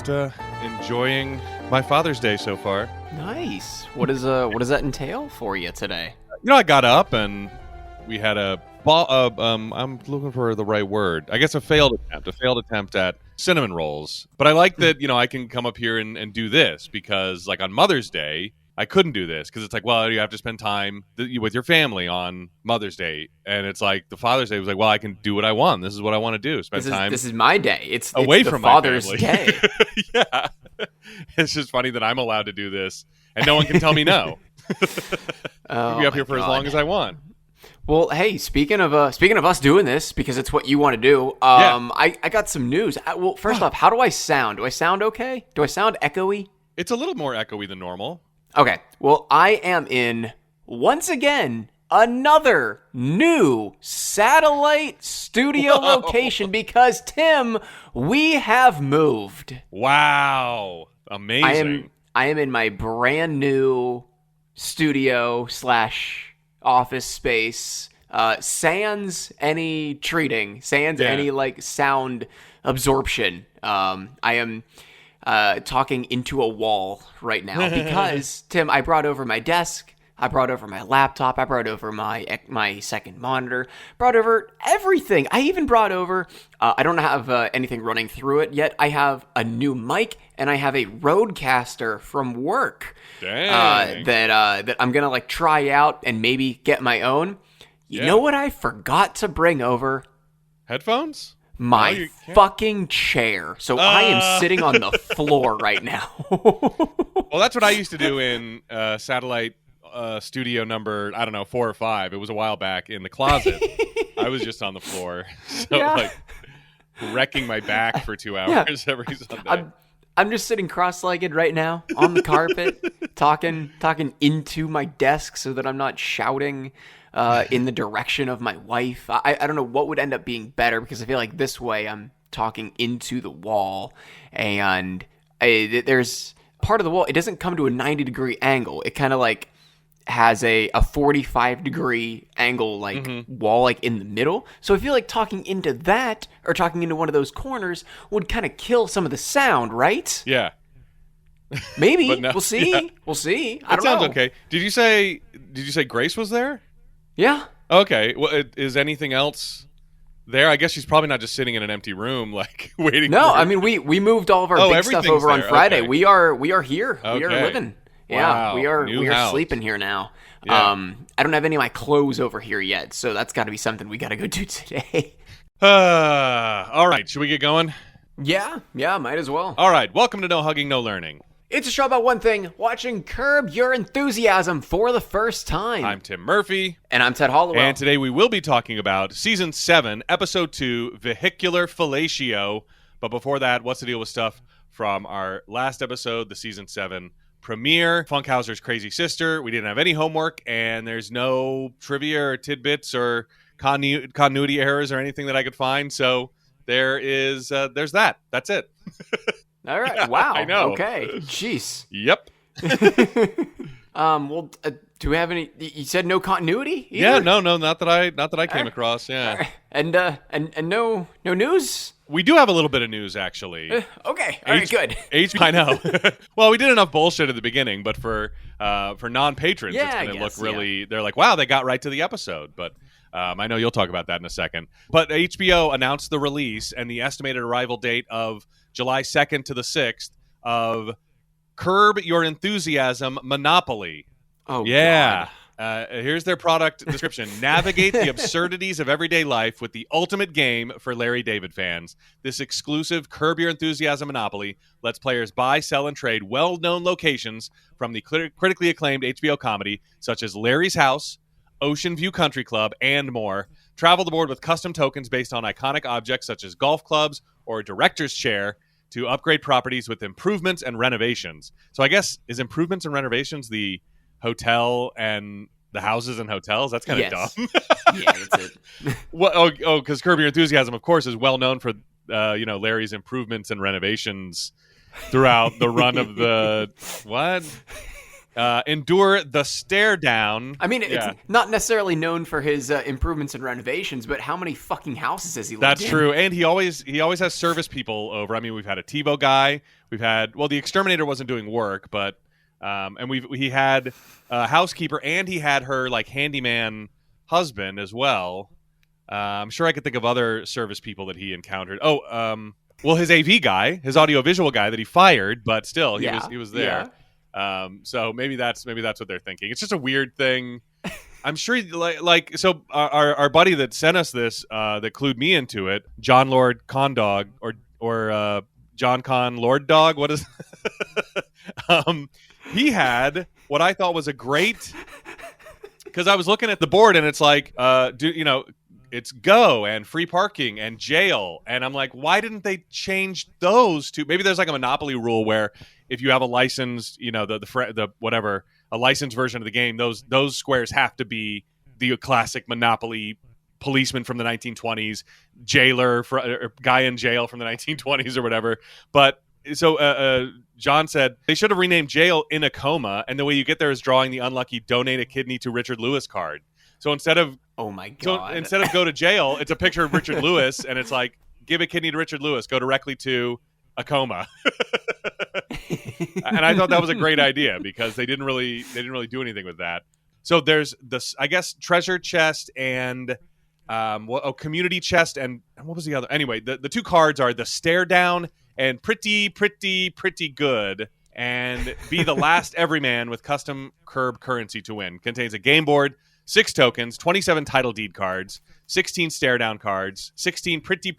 just enjoying my Father's Day so far. Nice. What does that entail for you today? I got up and we had I'm looking for the right word. I guess a failed attempt at cinnamon rolls. But I like that, I can come up here and do this because, like, on Mother's Day, I couldn't do this because it's like, well, you have to spend time with your family on Mother's Day. And it's like the Father's Day was like, well, I can do what I want. This is what I want to do. This is my day. It's away the from Father's my Day. Yeah. It's just funny that I'm allowed to do this and no one can tell me no. I'll be up here for as long as I want. Well, hey, speaking of us doing this because it's what you want to do. I got some news. Well, first off, how do I sound? Do I sound okay? Do I sound echoey? It's a little more echoey than normal. Okay. Well, I am in once again another new satellite studio location because Tim, we have moved. Wow. Amazing. I am in my brand new studio / office space, sans any treating, any like sound absorption. I am talking into a wall right now because Tim, I brought over my desk, I brought over my laptop, I brought over my second monitor, brought over everything. I even brought over, I don't have anything running through it yet. I have a new mic and I have a Rodecaster from work. Dang. That I'm gonna like try out and maybe get my own. You know what I forgot to bring over? Headphones? My fucking chair. So I am sitting on the floor right now. Well, that's what I used to do in satellite studio number, I don't know, 4 or 5. It was a while back in the closet. I was just on the floor. So like wrecking my back for 2 hours every Sunday. I'm just sitting cross-legged right now on the carpet, talking into my desk so that I'm not shouting in the direction of my wife. I don't know what would end up being better because I feel like this way I'm talking into the wall, and there's part of the wall. It doesn't come to a 90-degree angle. It kind of like has a 45-degree angle wall like in the middle. So I feel like talking into that or talking into one of those corners would kind of kill some of the sound, right? Yeah. Maybe. No, we'll see. Yeah. We'll see. I don't know. That sounds okay. Did you say Grace was there? Yeah. Okay. Well, is anything else there? I guess she's probably not just sitting in an empty room like waiting. No, I mean we moved all of our big stuff over on Friday. Okay. We are here. Okay. We are living. Wow. Yeah, we are house. sleeping here now. Yeah. I don't have any of my clothes over here yet, so that's got to be something we got to go do today. All right, should we get going? Yeah, might as well. All right, welcome to No Hugging, No Learning. It's a show about one thing, watching Curb Your Enthusiasm for the first time. I'm Tim Murphy. And I'm Ted Hollowell. And today we will be talking about Season 7, Episode 2, Vehicular Fellatio. But before that, what's the deal with stuff from our last episode, the Season 7 premiere, Funkhauser's Crazy Sister. We didn't have any homework, and there's no trivia or tidbits or continuity errors or anything that I could find. So there's that. That's it. All right. Wow. I know. Okay. Jeez. Yep. Well, do we have any? You said no continuity either? Yeah. No. Not that I came across. Yeah. Right. And no news. We do have a little bit of news, actually. Okay. All right, good. I know. Well, we did enough bullshit at the beginning, but for non-patrons, it's going to look really... Yeah. They're like, wow, they got right to the episode. But I know you'll talk about that in a second. But HBO announced the release and the estimated arrival date of July 2nd to the 6th of Curb Your Enthusiasm Monopoly. Oh, yeah. God. Here's their product description. Navigate the absurdities of everyday life with the ultimate game for Larry David fans. This exclusive Curb Your Enthusiasm Monopoly lets players buy, sell, and trade well-known locations from the critically acclaimed HBO comedy, such as Larry's House, Ocean View Country Club, and more. Travel the board with custom tokens based on iconic objects such as golf clubs or a director's chair to upgrade properties with improvements and renovations. So I guess, is improvements and renovations the hotel and the houses and hotels? That's kind of dumb. Yeah, that's it. Well, because Curb Your Enthusiasm, of course, is well known for Larry's improvements and renovations throughout the run of the what? Endure the stare down. I mean, it's not necessarily known for his improvements and renovations, but how many fucking houses has he lived in? That's true. And he always has service people over. I mean, we've had a TiVo guy. We've had, well, the exterminator wasn't doing work, but and he had a housekeeper, and he had her like handyman husband as well. I'm sure I could think of other service people that he encountered. Well, his AV guy, his audiovisual guy that he fired, but still he was there. So maybe that's what they're thinking. It's just a weird thing. I'm sure so our buddy that sent us this that clued me into it, John Lord Condog or John Con Lord Dog. What is he had what I thought was a great, because I was looking at the board and it's like it's go and free parking and jail, and I'm like, why didn't they change those to, maybe there's like a Monopoly rule where if you have a licensed, the whatever, a licensed version of the game, those squares have to be the classic Monopoly policeman from the 1920s, jailer or guy in jail from the 1920s or whatever. But so John said they should have renamed jail in a coma, and the way you get there is drawing the unlucky donate a kidney to Richard Lewis card. So instead of go to jail, it's a picture of Richard Lewis, and it's like, give a kidney to Richard Lewis, go directly to a coma. And I thought that was a great idea because they didn't really do anything with that. So there's this, I guess, treasure chest and community chest, and what was the other? Anyway, the two cards are the stare down and pretty good, and be the last everyman with custom curb currency to win. Contains a game board, 6 tokens, 27 title deed cards, 16 stare down cards, 16 pretty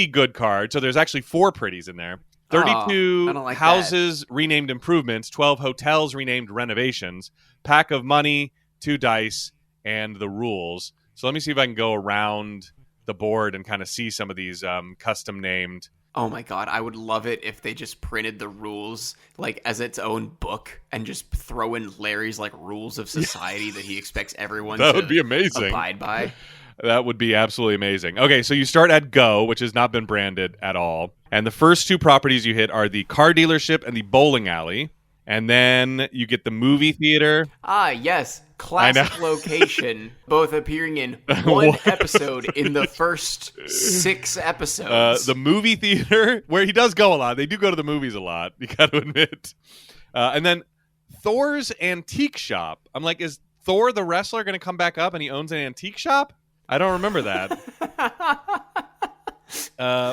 good cards. So there's actually 4 pretties in there. 32 houses renamed improvements, 12 hotels renamed renovations, pack of money, 2 dice, and the rules. So let me see if I can go around the board and kind of see some of these custom named. Oh my god, I would love it if they just printed the rules like as its own book and just throw in Larry's like rules of society that he expects everyone to would be amazing. Abide by. That would be absolutely amazing. Okay, so you start at Go, which has not been branded at all. And the first 2 properties you hit are the car dealership and the bowling alley. And then you get the movie theater. Ah, yes. Classic location, both appearing in one episode in the first 6 episodes. The movie theater, where he does go a lot. They do go to the movies a lot, you got to admit. And then Thor's Antique Shop. I'm like, is Thor the wrestler going to come back up and he owns an antique shop? I don't remember that.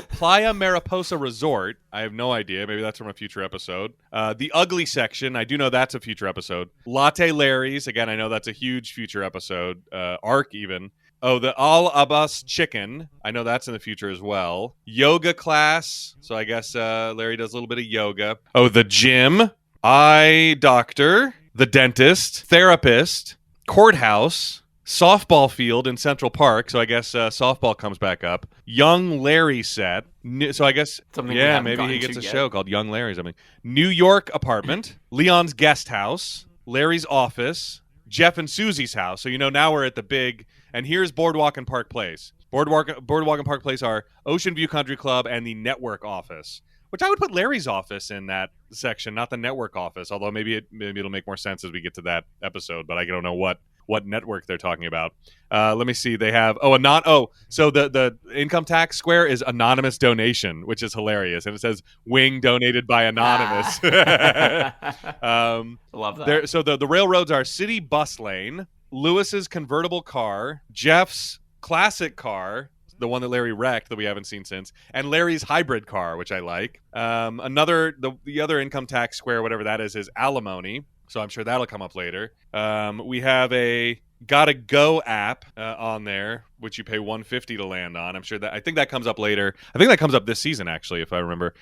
Playa Mariposa Resort. I have no idea. Maybe that's from a future episode. The Ugly Section. I do know that's a future episode. Latte Larry's. Again, I know that's a huge future episode. Arc even. Oh, the Al Abbas Chicken. I know that's in the future as well. Yoga class. So I guess Larry does a little bit of yoga. Oh, the gym. Eye doctor. The dentist. Therapist. Courthouse. Softball field in Central Park, so I guess softball comes back up. Young Larry set, so I guess maybe he gets a show called Young Larry. Something. New York apartment, Leon's guest house, Larry's office, Jeff and Susie's house. So now we're at the big, and here's Boardwalk and Park Place. Boardwalk and Park Place are Ocean View Country Club and the network office, which I would put Larry's office in that section, not the network office. Although maybe it'll make more sense as we get to that episode, but I don't know what network they're talking about. Let me see. They have so the income tax square is anonymous donation, which is hilarious, and it says wing donated by anonymous. Love that. So the railroads are City Bus Lane, Lewis's convertible car, Jeff's classic car, the one that Larry wrecked that we haven't seen since, and Larry's hybrid car, which I like. The other income tax square, whatever that is alimony. So I'm sure that'll come up later. We have a Gotta Go app on there, which you pay $150 to land on. I think that comes up later. I think that comes up this season, actually, if I remember.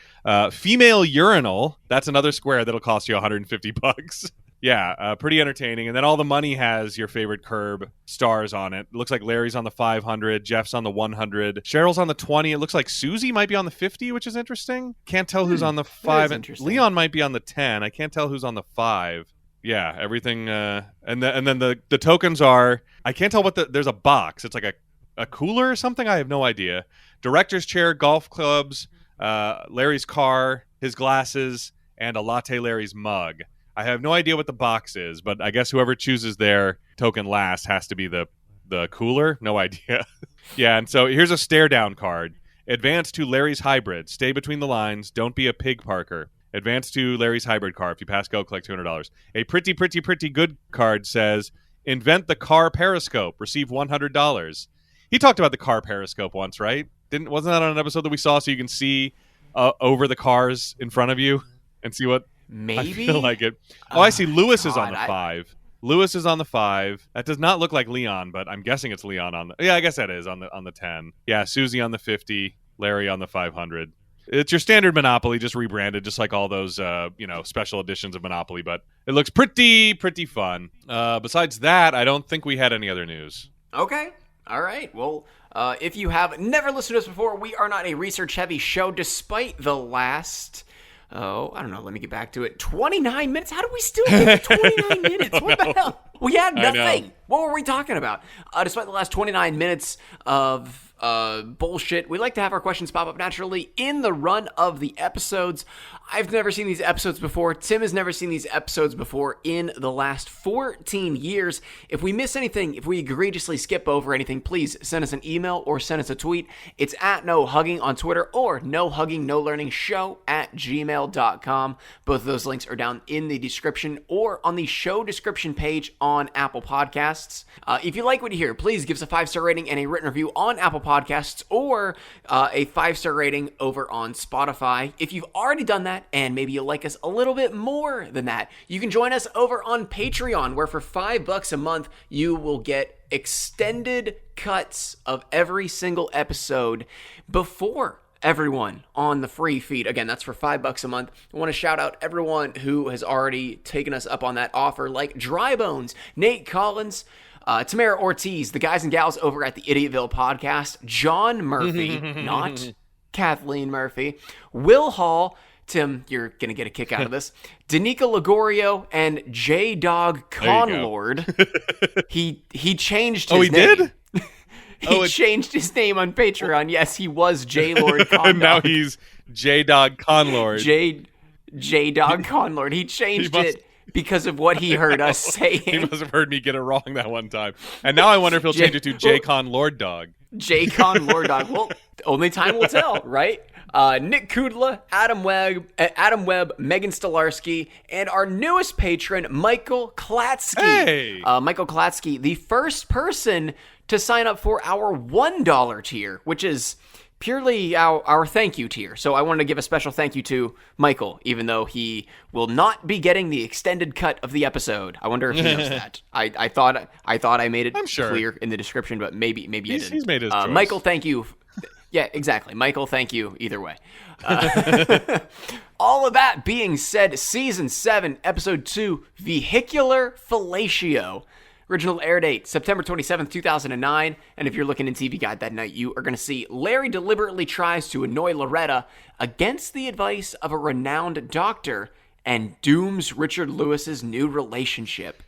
Female urinal. That's another square that'll cost you $150. Yeah, pretty entertaining. And then all the money has your favorite curb stars on it. It looks like Larry's on the 500, Jeff's on the 100, Cheryl's on the 20. It looks like Susie might be on the 50, which is interesting. Can't tell who's on the 5. And Leon might be on the 10. I can't tell who's on the 5. Yeah, everything. And then the tokens are, I can't tell there's a box. It's like a cooler or something. I have no idea. Director's chair, golf clubs, Larry's car, his glasses, and a Latte Larry's mug. I have no idea what the box is, but I guess whoever chooses their token last has to be the cooler. No idea. Yeah, and so here's a stare down card. Advance to Larry's hybrid. Stay between the lines. Don't be a pig Parker. Advance to Larry's hybrid car. If you pass go, collect $200. A pretty good card says, invent the car periscope. Receive $100. He talked about the car periscope once, right? Wasn't that on an episode that we saw so you can see over the cars in front of you and see what? Maybe? I feel like it. Oh, I see. Lewis is God, on the 5. Lewis is on the 5. That does not look like Leon, but I'm guessing it's Leon on the... Yeah, I guess that is on the 10. Yeah, Susie on the 50. Larry on the 500. It's your standard Monopoly, just rebranded, just like all those, special editions of Monopoly. But it looks pretty fun. Besides that, I don't think we had any other news. Okay. All right. Well, if you have never listened to us before, we are not a research-heavy show, despite the last... I don't know. Let me get back to it. 29 minutes? How do we still get 29 minutes? What the hell? We had nothing. What were we talking about? Despite the last 29 minutes of bullshit, we like to have our questions pop up naturally in the run of the episodes. I've never seen these episodes before. Tim has never seen these episodes before in the last 14 years. If we miss anything, if we egregiously skip over anything, please send us an email or send us a tweet. It's at NoHugging on Twitter or nohuggingnolearningshow@gmail.com. Both of those links are down in the description or on the show description page on Apple Podcasts. If you like what you hear, please give us a 5-star rating and a written review on Apple Podcasts or a 5-star rating over on Spotify. If you've already done that and maybe you like us a little bit more than that, you can join us over on Patreon, where for $5 a month you will get extended cuts of every single episode before everyone on the free feed. Again, that's for $5 a month. I want to shout out everyone who has already taken us up on that offer, like Dry Bones, Nate Collins, Tamara Ortiz, the guys and gals over at the Idiotville podcast, John Murphy, not Kathleen Murphy, Will Hall, Tim, you're going to get a kick out of this, Danica Ligorio, and J-Dog Conlord. He changed his name. He changed his name on Patreon. Yes, he was J-Lord Condog. And now he's J-Dog Conlord. J-Dog Conlord. He changed it because of what he heard us saying. He must have heard me get it wrong that one time. And now I wonder if he'll change it to J-Con Lord Dog. J-Con Lord Dog. Well, only time will tell, right? Nick Kudla, Adam Webb, Megan Stolarski, and our newest patron, Michael Klatsky. Hey! Michael Klatsky, the first person to sign up for our $1 tier, which is purely our thank you tier. So I wanted to give a special thank you to Michael, even though he will not be getting the extended cut of the episode. I wonder if he knows that. I thought I made it clear in the description, but maybe I didn't. He's made his choice. Michael, thank you. Yeah, exactly. Michael, thank you either way. All of that being said, Season 7, Episode 2, Vehicular Fellatio. Original air date, September 27th, 2009. And if you're looking in TV Guide that night, you are going to see Larry deliberately tries to annoy Loretta against the advice of a renowned doctor and dooms Richard Lewis's new relationship.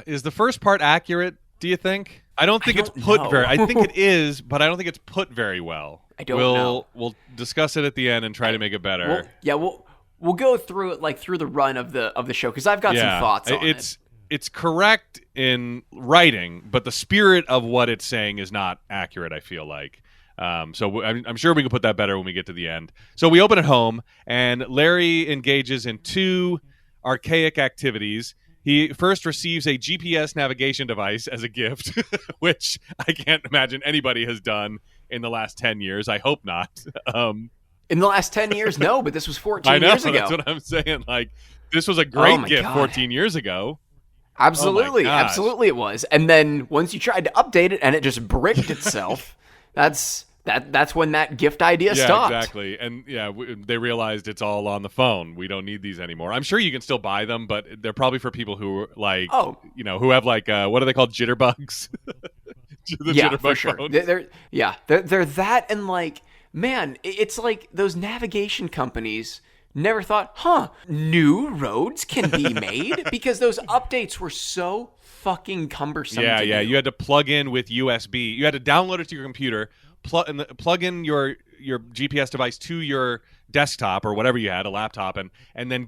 Is the first part accurate, do you think? I think it's put very... I think it is, but I don't think it's put very well. I don't know. We'll discuss it at the end and try to make it better. We'll go through it through the run of the show, because I've got some thoughts on it. It's correct in writing, but the spirit of what it's saying is not accurate, I feel like. So I'm sure we can put that better when we get to the end. So we open at home, and Larry engages in 2 archaic activities. He first receives a GPS navigation device as a gift, which I can't imagine anybody has done in the last 10 years. I hope not. In the last 10 years, no, but this was 14 years ago. That's what I'm saying. This was a great gift 14 years ago. Absolutely. Absolutely it was. And then once you tried to update it and it just bricked itself, that's when that gift idea stopped. Yeah, exactly. And they realized it's all on the phone. We don't need these anymore. I'm sure you can still buy them, but they're probably for people who who have what are they called? Jitterbugs? Jitterbug for sure. They're that, and man, it's like those navigation companies never thought, new roads can be made, because those updates were so fucking cumbersome. Yeah. You had to plug in with USB. You had to download it to your computer, plug in your GPS device to your desktop or whatever you had, a laptop, and then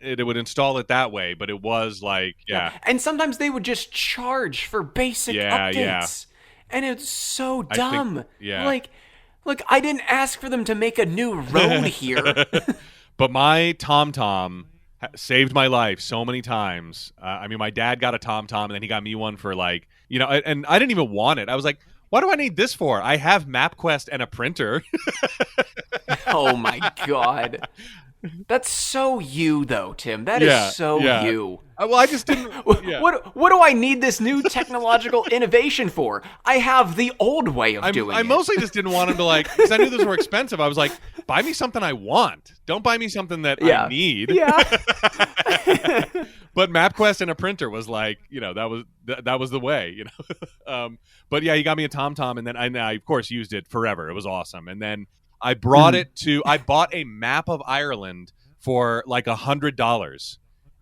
it would install it that way. But it was like, yeah. And sometimes they would just charge for basic updates. And it's so dumb. Like, look, I didn't ask for them to make a new road here. But my TomTom saved my life so many times. I mean, my dad got a TomTom, and then he got me one for like, and I didn't even want it. I was like, what do I need this for? I have MapQuest and a printer. Oh my God. That's so you, though, Tim. That is so you. Well, I just didn't. Yeah. What do I need this new technological innovation for? I have the old way of doing it. I mostly just didn't want him to because I knew those were expensive. I was like, buy me something I want. Don't buy me something that I need. Yeah. But MapQuest and a printer was like, that was the way, But yeah, he got me a TomTom, and then I of course used it forever. It was awesome. And then I brought I bought a map of Ireland for like $100,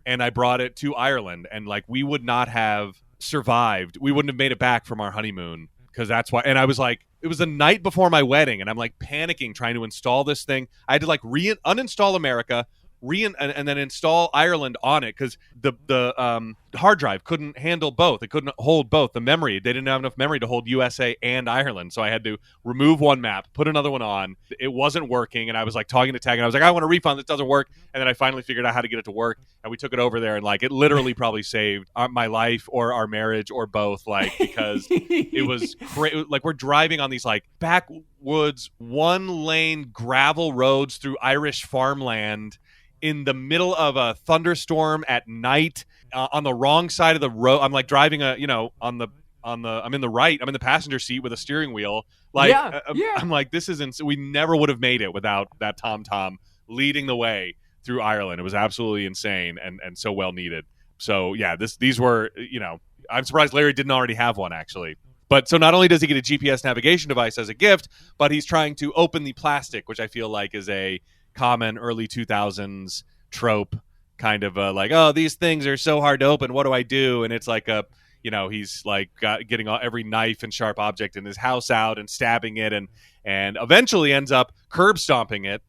and I brought it to Ireland, and like we would not have survived. We wouldn't have made it back from our honeymoon, because that's why. And I was like, it was the night before my wedding, and I'm like panicking trying to install this thing. I had to like uninstall America, and then install Ireland on it, because the hard drive couldn't handle both. It couldn't hold both. The memory, they didn't have enough memory to hold USA and Ireland. So I had to remove one map, put another one on. It wasn't working, and I was like talking to Tag, and I was like, I want a refund. This doesn't work. And then I finally figured out how to get it to work, and we took it over there, and like it literally probably saved my life or our marriage or both, like, because it was like we're driving on these like backwoods 1-lane gravel roads through Irish farmland in the middle of a thunderstorm at night, on the wrong side of the road. I'm like driving I'm in the passenger seat with a steering wheel. Like, I'm like, this isn't, we never would have made it without that TomTom leading the way through Ireland. It was absolutely insane and so well needed. So yeah, these were, I'm surprised Larry didn't already have one, actually. But so not only does he get a GPS navigation device as a gift, but he's trying to open the plastic, which I feel like is a common early 2000s trope, kind of like, oh, these things are so hard to open, what do I do? And it's like he's like getting every knife and sharp object in his house out and stabbing it, and eventually ends up curb stomping it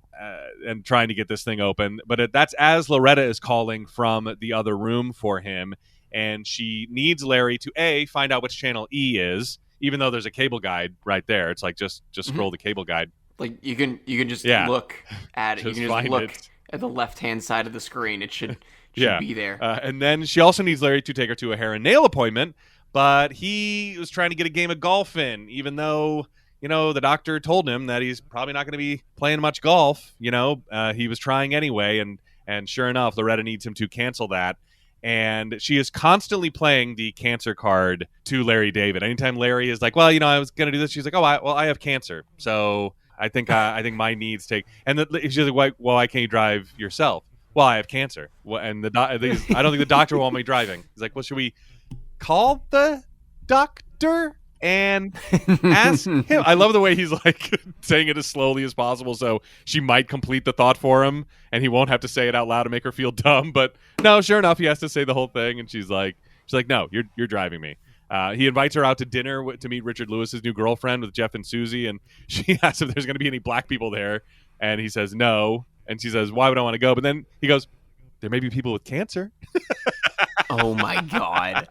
and trying to get this thing open. But that's as Loretta is calling from the other room for him, and she needs Larry to find out which channel E is, even though there's a cable guide right there. It's like just scroll the cable guide. Like you can just look at it. You can just look at the left-hand side of the screen. It should be there. And then she also needs Larry to take her to a hair and nail appointment, but he was trying to get a game of golf in, even though, the doctor told him that he's probably not going to be playing much golf. He was trying anyway, and sure enough, Loretta needs him to cancel that. And she is constantly playing the cancer card to Larry David. Anytime Larry is like, well, I was going to do this, she's like, oh, I have cancer. So I think my needs take, and she's like, well, why can't you drive yourself? Well, I have cancer. And I don't think the doctor will want me driving. He's like, well, should we call the doctor and ask him? I love the way he's like saying it as slowly as possible, so she might complete the thought for him, and he won't have to say it out loud to make her feel dumb. But no, sure enough, he has to say the whole thing, and she's like, no, you're driving me. He invites her out to dinner to meet Richard Lewis's new girlfriend with Jeff and Susie, and she asks if there's going to be any black people there, and he says no, and she says, why would I want to go? But then he goes, there may be people with cancer. Oh my God.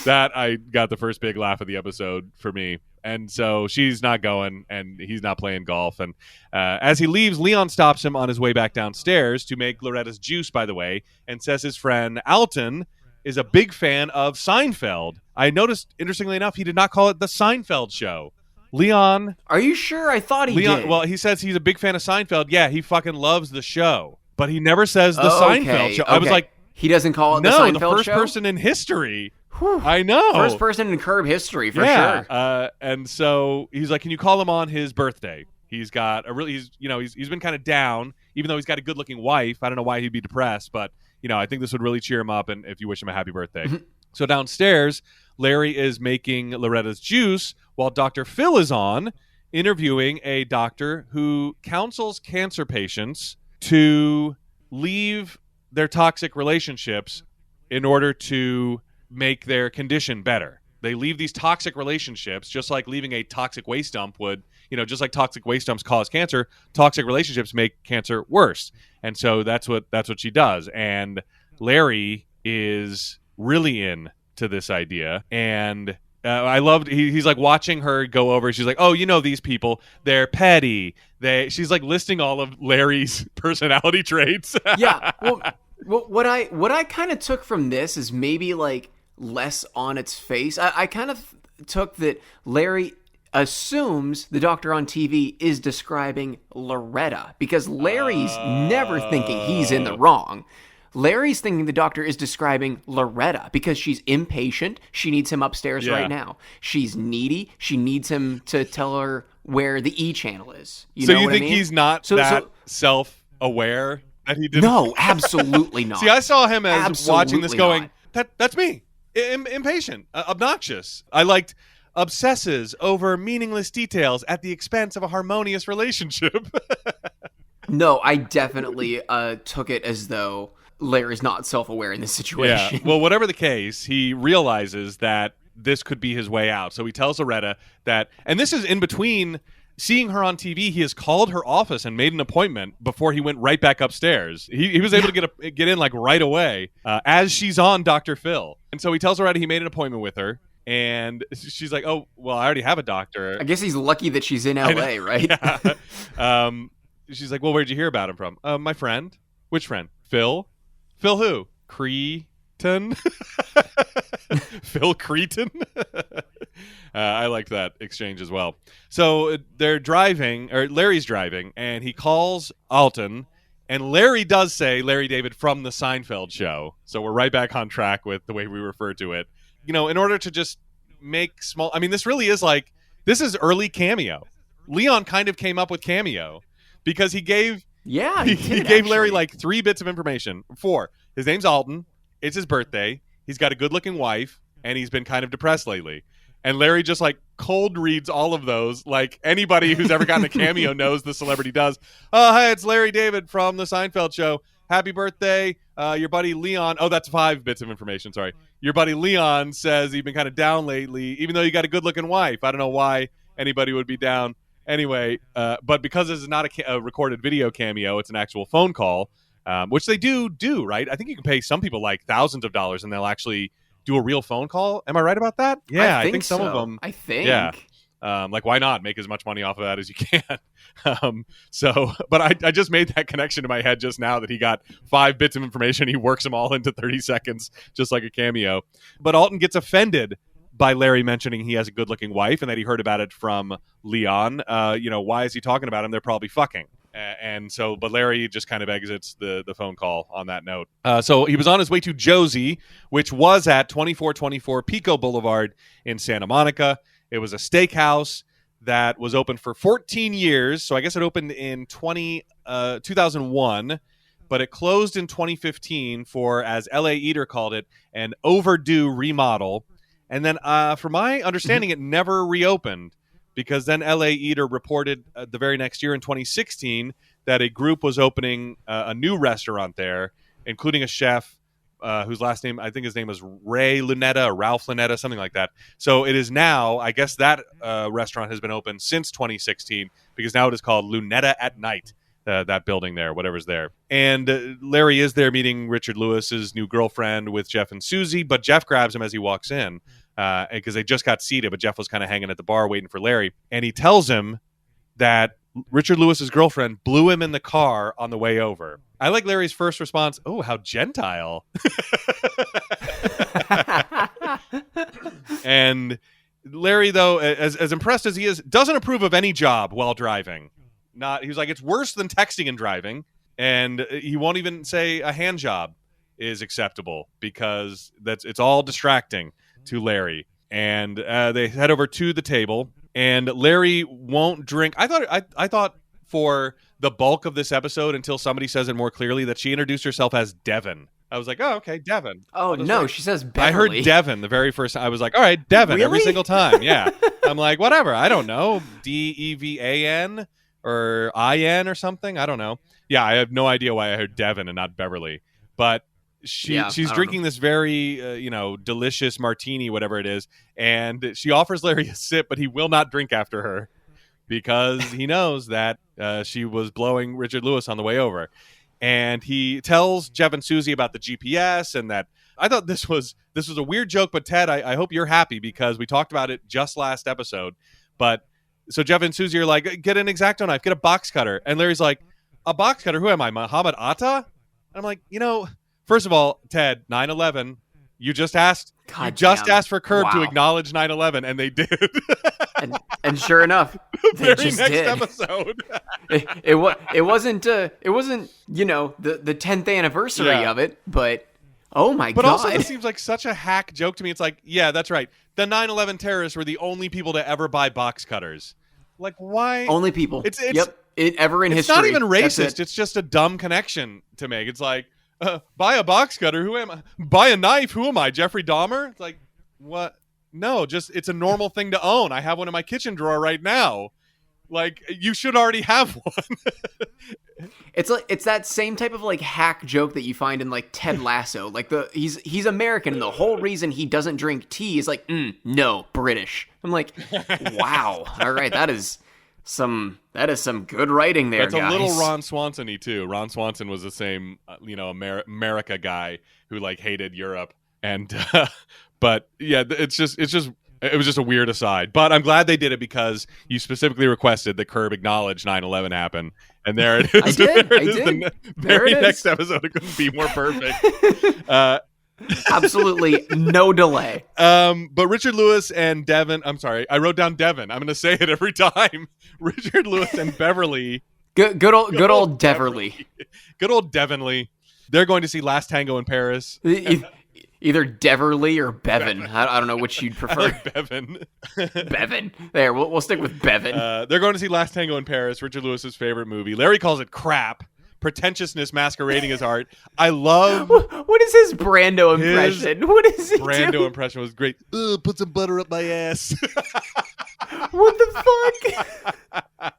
That I got the first big laugh of the episode for me. And so she's not going, and he's not playing golf. And as he leaves, Leon stops him on his way back downstairs to make Loretta's juice, by the way, and says his friend Alton is a big fan of Seinfeld. I noticed, interestingly enough, he did not call it the Seinfeld Show. Leon. Are you sure? I thought he did. Well, he says he's a big fan of Seinfeld. Yeah, he fucking loves the show. But he never says the Seinfeld Show. Okay. I was like, he doesn't call it the Seinfeld Show? No, the first person in history. Whew. I know. First person in Curb history, for sure. And so he's like, can you call him on his birthday? He's got a really, he's been kind of down, even though he's got a good looking wife. I don't know why he'd be depressed, but I think this would really cheer him up, and if you wish him a happy birthday. So downstairs, Larry is making Loretta's juice while Dr. Phil is on, interviewing a doctor who counsels cancer patients to leave their toxic relationships in order to make their condition better. They leave these toxic relationships, just like leaving a toxic waste dump would, just like toxic waste dumps cause cancer, toxic relationships make cancer worse. And so that's what she does. And Larry is really into this idea. And I loved, he's like watching her go over. She's like, oh, these people, they're petty. She's like listing all of Larry's personality traits. Yeah. Well, what I kind of took from this is maybe like less on its face. I kind of took that Larry assumes the doctor on TV is describing Loretta, because Larry's never thinking he's in the wrong. Larry's thinking the doctor is describing Loretta because she's impatient. She needs him upstairs right now. She's needy. She needs him to tell her where the E channel is. You know what I mean? He's not self-aware that he didn't? No, absolutely not. See, I saw him as absolutely watching this going, not. that's me. Impatient, obnoxious. I liked obsesses over meaningless details at the expense of a harmonious relationship. No, I definitely took it as though Larry's not self-aware in this situation. Yeah. Well, whatever the case, he realizes that this could be his way out. So he tells Loretta that, and this is in between seeing her on TV, he has called her office and made an appointment before he went right back upstairs. He was able to get in like right away as she's on Dr. Phil. And so he tells Loretta he made an appointment with her. And she's like, oh, well, I already have a doctor. I guess he's lucky that she's in LA, right? Yeah. She's like, well, where'd you hear about him from? My friend. Which friend? Phil? Phil who? Cretin? Phil Cretin? I liked that exchange as well. So they're driving, or Larry's driving, and he calls Alton, and Larry does say Larry David from the Seinfeld show. So we're right back on track with the way we refer to it. In order to just make small... I mean, this really is like... This is early Cameo. Leon kind of came up with Cameo because he gave... Yeah, he gave Larry like 3 bits of information. 4. His name's Alton. It's his birthday. He's got a good-looking wife, and he's been kind of depressed lately. And Larry just like cold reads all of those, like anybody who's ever gotten a Cameo knows the celebrity does. Oh, hey, it's Larry David from the Seinfeld show. Happy birthday. Your buddy Leon. Oh, that's 5 bits of information. Sorry. Your buddy Leon says you've been kind of down lately, even though you got a good-looking wife. I don't know why anybody would be down. Anyway, but because this is not a recorded video Cameo, it's an actual phone call, which they do, right? I think you can pay some people like thousands of dollars and they'll actually do a real phone call. Am I right about that? Yeah, I think some of them. I think. Yeah. Like, why not make as much money off of that as you can? But I just made that connection to my head just now that he got 5 bits of information. He works them all into 30 seconds, just like a Cameo. But Alton gets offended by Larry mentioning he has a good-looking wife and that he heard about it from Leon. Why is he talking about him? They're probably fucking. But Larry just kind of exits the phone call on that note. So he was on his way to Josie, which was at 2424 Pico Boulevard in Santa Monica. It was a steakhouse that was open for 14 years. So I guess it opened in 2001, but it closed in 2015 for, as L.A. Eater called it, an overdue remodel. And then from my understanding, it never reopened, because then L.A. Eater reported the very next year in 2016 that a group was opening a new restaurant there, including a chef whose last name, I think his name was Ray Lunetta or Ralph Lunetta, something like that. So it is now, I guess that restaurant has been open since 2016, because now it is called Lunetta at Night, that building there, whatever's there. And Larry is there meeting Richard Lewis's new girlfriend with Jeff and Susie, but Jeff grabs him as he walks in. Because they just got seated, but Jeff was kind of hanging at the bar waiting for Larry. And he tells him that Richard Lewis's girlfriend blew him in the car on the way over. I like Larry's first response, oh, how gentile. And Larry, though, as impressed as he is, doesn't approve of any job while driving. He was like, it's worse than texting and driving. And he won't even say a hand job is acceptable because it's all distracting to Larry. And they head over to the table, and Larry won't drink. I thought for the bulk of this episode, until somebody says it more clearly, that she introduced herself as Devin. I was like, oh, okay, Devin. Oh, no, she says Beverly. I heard Devin the very first time. I was like, all right, Devin, really? Every single time. Yeah. I'm like, whatever. I don't know. Devan or In or something. I don't know. Yeah, I have no idea why I heard Devin and not Beverly. But she's drinking this very delicious martini, whatever it is, and she offers Larry a sip, but he will not drink after her because he knows that she was blowing Richard Lewis on the way over. And he tells Jeff and Susie about the GPS, and that I thought this was a weird joke, but Ted, I hope you're happy because we talked about it just last episode. But so Jeff and Susie are like, get an X-Acto knife, get a box cutter, and Larry's like, a box cutter? Who am I, Muhammad Atta? And I'm like, first of all, Ted, 9/11. You just asked. Asked for Curb to acknowledge 9/11, and they did. and sure enough, they very just next did. episode. it wasn't the 10th anniversary of it, but oh my god! But also, this seems like such a hack joke to me. It's like, yeah, that's right. The 9/11 terrorists were the only people to ever buy box cutters. Like, why? Only people. It's ever in history. It's not even racist. It's just a dumb connection to make. It's like, buy a box cutter. Who am I? Buy a knife. Who am I? Jeffrey Dahmer? It's like, what? No, just it's a normal thing to own. I have one in my kitchen drawer right now. Like, you should already have one. It's that same type of like hack joke that you find in like Ted Lasso. Like he's American, and the whole reason he doesn't drink tea is like, no, British. I'm like, wow. All right, that is some good writing there, That's guys. a little Ron Swanson-y too. Ron Swanson was the same, America guy who like hated Europe, and but yeah, it was just a weird aside. But I'm glad they did it because you specifically requested that Curb acknowledge 9/11 happened, and there it is. I did. The very next episode, it couldn't be more perfect. Absolutely no delay. But Richard Lewis and Devin, I'm sorry, I wrote down Devin. I'm going to say it every time. Richard Lewis and Beverly. Good old Deverly. Good old Devonly. They're going to see Last Tango in Paris. Either Deverly or Bevan. I don't know which you'd prefer. I like Bevan. Bevan. There, we'll stick with Bevan. They're going to see Last Tango in Paris, Richard Lewis's favorite movie. Larry calls it crap. Pretentiousness masquerading as art. I love. What is his Brando impression? What is it? Brando impression was great. Put some butter up my ass. What the fuck?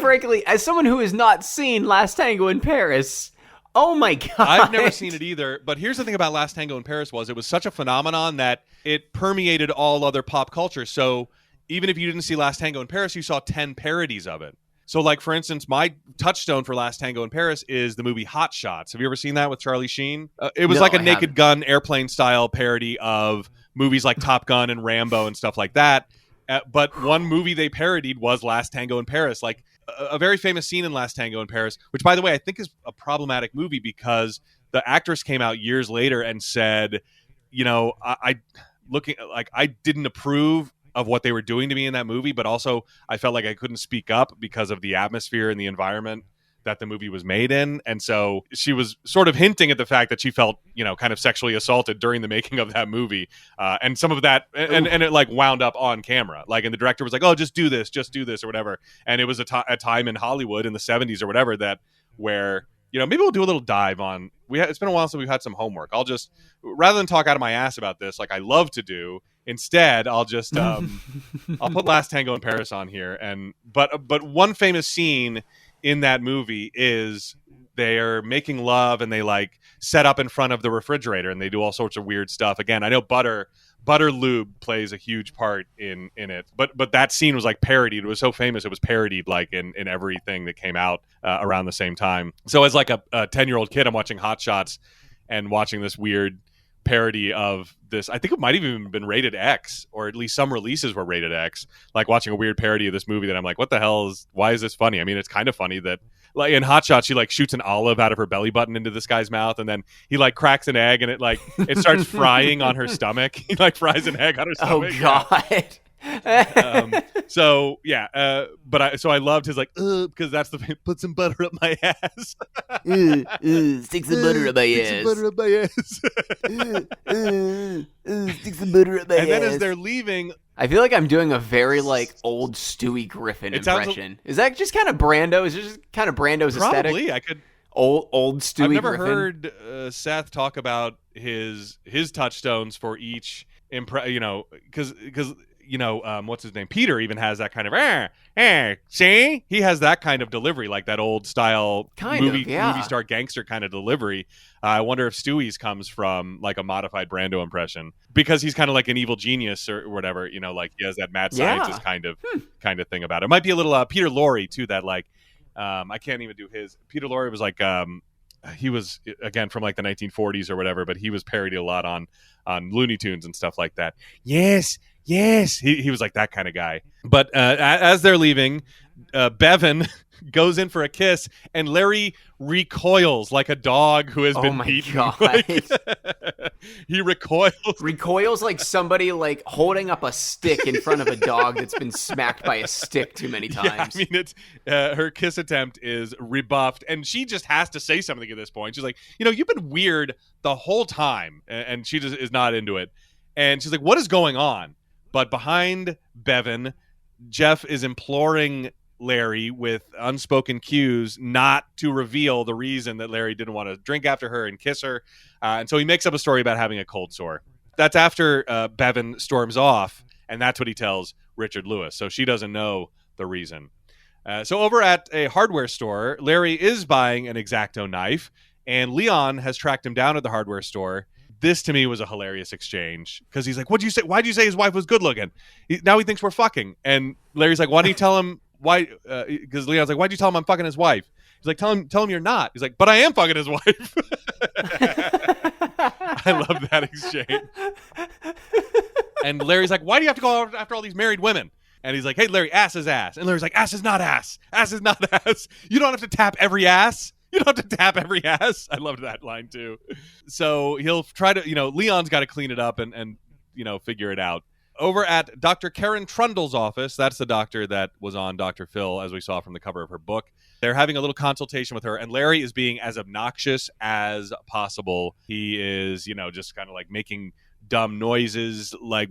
Frankly, as someone who has not seen Last Tango in Paris, oh my god, I've never seen it either. But here's the thing about Last Tango in Paris was it was such a phenomenon that it permeated all other pop culture. So even if you didn't see Last Tango in Paris, you saw 10 parodies of it. So, like, for instance, my touchstone for Last Tango in Paris is the movie Hot Shots. Have you ever seen that with Charlie Sheen? It was like a Naked Gun airplane-style parody of movies like Top Gun and Rambo and stuff like that. But one movie they parodied was Last Tango in Paris. Like, a very famous scene in Last Tango in Paris, which, by the way, I think is a problematic movie because the actress came out years later and said, I didn't approve of what they were doing to me in that movie, but also I felt like I couldn't speak up because of the atmosphere and the environment that the movie was made in. And so she was sort of hinting at the fact that she felt, kind of sexually assaulted during the making of that movie. And some of that, and it like wound up on camera. Like, and the director was like, oh, just do this or whatever. And it was a time in Hollywood in the 70s or whatever where maybe we'll do a little dive on, it's been a while since we've had some homework. I'll just, rather than talk out of my ass about this, like I love to do, instead, I'll just I'll put Last Tango in Paris on here, but one famous scene in that movie is they're making love and they like set up in front of the refrigerator and they do all sorts of weird stuff. Again, I know butter lube plays a huge part in it, but that scene was like parodied. It was so famous it was parodied like in everything that came out around the same time. So as like a 10-year-old kid, I'm watching Hot Shots and watching this weird parody of this. I think it might have even been rated X, or at least some releases were rated X, like watching a weird parody of this movie that I'm like, what the hell why is this funny? I mean, it's kind of funny that like in Hot Shots she like shoots an olive out of her belly button into this guy's mouth, and then he like cracks an egg and it starts frying on her stomach. He like fries an egg on her stomach. Oh god. So yeah, but I loved his like because that's put some butter up my ass. Stick some butter up my ass. Butter up my ass. Stick some butter up my ass. And then as they're leaving, I feel like I'm doing a very like old Stewie Griffin impression. Is that just kind of Brando? Is it just kind of Brando's aesthetic? Probably. I could. Old Stewie I've never Griffin. heard Seth talk about his touchstones for each because what's his name? Peter even has that kind of, see? He has that kind of delivery, like that old style movie star gangster kind of delivery. I wonder if Stewie's comes from like a modified Brando impression, because he's kind of like an evil genius or whatever, like he has that mad scientist kind of thing about it. It might be a little Peter Lorre too, that like, I can't even do his. Peter Lorre was like, he was again from like the 1940s or whatever, but he was parodied a lot on Looney Tunes and stuff like that. Yes. He was like that kind of guy. But as they're leaving, Bevan goes in for a kiss, and Larry recoils like a dog who has been beaten. God. Like, he recoils like somebody like holding up a stick in front of a dog that's been smacked by a stick too many times. Yeah, I mean, it's her kiss attempt is rebuffed, and she just has to say something at this point. She's like, you've been weird the whole time, and she just is not into it. And she's like, what is going on? But behind Bevan, Jeff is imploring Larry with unspoken cues not to reveal the reason that Larry didn't want to drink after her and kiss her. And so he makes up a story about having a cold sore. That's after Bevan storms off, and that's what he tells Richard Lewis. So she doesn't know the reason. So over at a hardware store, Larry is buying an X-Acto knife, and Leon has tracked him down at the hardware store. This to me was a hilarious exchange, because he's like, what'd you say? Why'd you say his wife was good looking? Now he thinks we're fucking. And Larry's like, why don't you tell him why? Because Leon's like, why'd you tell him I'm fucking his wife? He's like, tell him you're not. He's like, but I am fucking his wife. I love that exchange. And Larry's like, why do you have to go after all these married women? And he's like, hey, Larry, ass is ass. And Larry's like, ass is not ass. Ass is not ass. You don't have to tap every ass. You don't have to tap every ass. I loved that line too. So he'll try to, Leon's got to clean it up and figure it out. Over at Dr. Karen Trundle's office, that's the doctor that was on Dr. Phil, as we saw from the cover of her book. They're having a little consultation with her, and Larry is being as obnoxious as possible. He is, just kind of like making dumb noises like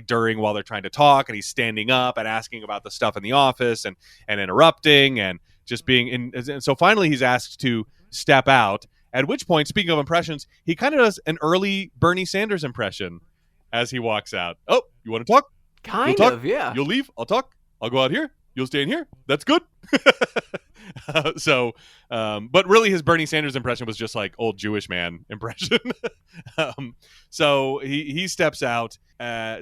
during while they're trying to talk, and he's standing up and asking about the stuff in the office and interrupting and just being in. And so finally he's asked to step out, at which point, speaking of impressions, he kind of does an early Bernie Sanders impression as he walks out. Oh, you want to talk? Kind of, yeah. You'll leave? I'll talk. I'll go out here. You'll stay in here. That's good. But really his Bernie Sanders impression was just like old Jewish man impression. So he steps out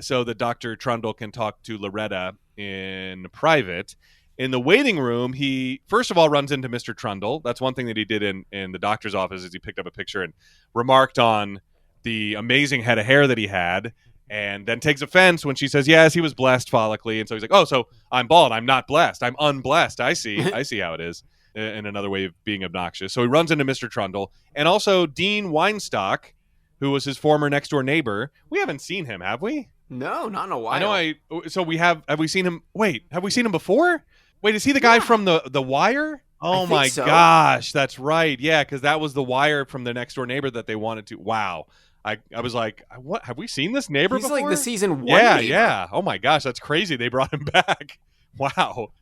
so that Dr. Trundle can talk to Loretta in private. In the waiting room, he first of all runs into Mr. Trundle. That's one thing that he did in the doctor's office, is he picked up a picture and remarked on the amazing head of hair that he had, and then takes offense when she says, yes, he was blessed follically. And so he's like, oh, so I'm bald. I'm not blessed. I'm unblessed. I see how it is, in another way of being obnoxious. So he runs into Mr. Trundle, and also Dean Weinstock, who was his former next door neighbor. We haven't seen him, have we? No, not in a while. So we have we seen him? Wait, have we seen him before? Wait, is he the guy from the Wire? Oh my gosh, that's right. Yeah, because that was the Wire from the next door neighbor that they wanted to. Wow. I was like, what? Have we seen this neighbor before? He's like the season 1 neighbor. Yeah. Oh my gosh, that's crazy. They brought him back. Wow.